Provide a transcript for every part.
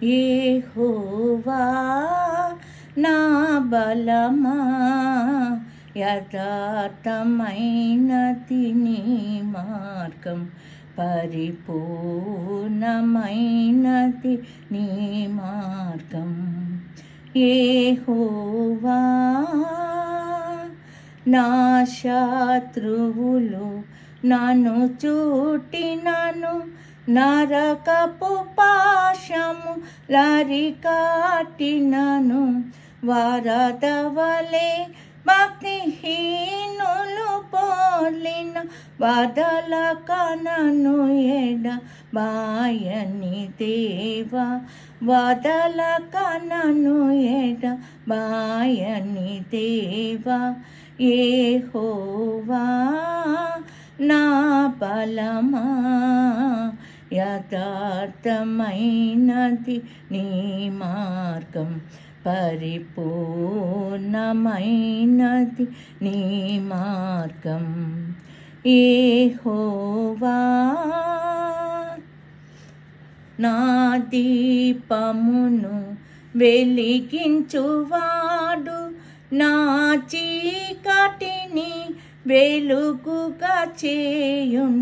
యెహోవా నా బలమా, యథార్థమైనది నీ మార్గం, పరిపూర్ణమైనది నీ మార్గం. యెహోవా నా శత్రువులు నన్ను చుట్టినను, నరకపు పాశము లరికట్టినను, వరదవలే భక్తిహీనులు పోలిన వదలక నన్ను ఎడబాయని దేవా, వదలక నన్ను ఎడబాయని దేవా. యెహోవా నా బలమా, యథార్థమైనది నీ మార్గం, పరిపూర్ణమైనది నీ మార్గం. యెహోవా నా దీపమును వెలిగించువాడు, నా చీకటిని వెలుగుగా చేయున్,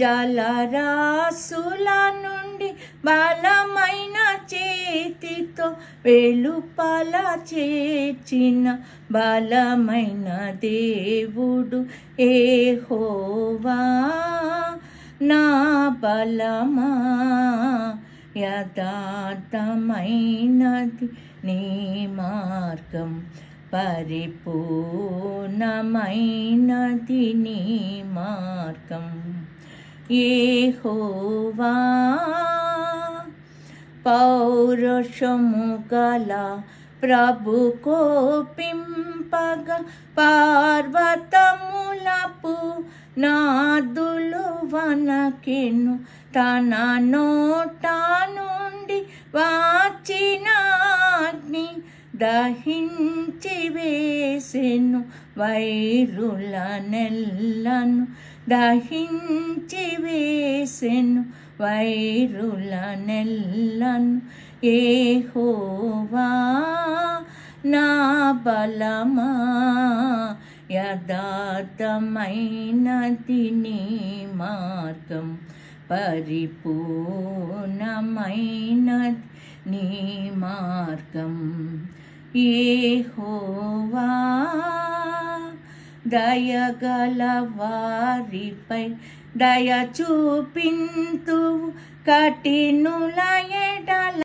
జలరాశుల నుండి బలమైన చేతితో వెలుపల చేర్చిన బలమైన దేవుడు యెహోవా నా బలమా, యథార్థమైనది నీ మార్గం, పరిపూర్ణమైనది నీ మార్గం. యెహోవా పౌరుషము గల ప్రభు కోపింపగ, పర్వతములపు నాదులు వణకెను, తన నోట నుండి వచ్చిన అగ్ని దహించి వేసెను, వైరుల నెల్లను దహించి వేసెను, వైరుల నెల్లను. యెహోవా నా బలమా, యథార్థమైనది నీ మార్గం, పరిపూర్ణమైనది నీ మార్గం. యెహోవా దయగల వారిపై దయ చూపింతువు, కఠినుల ఎడల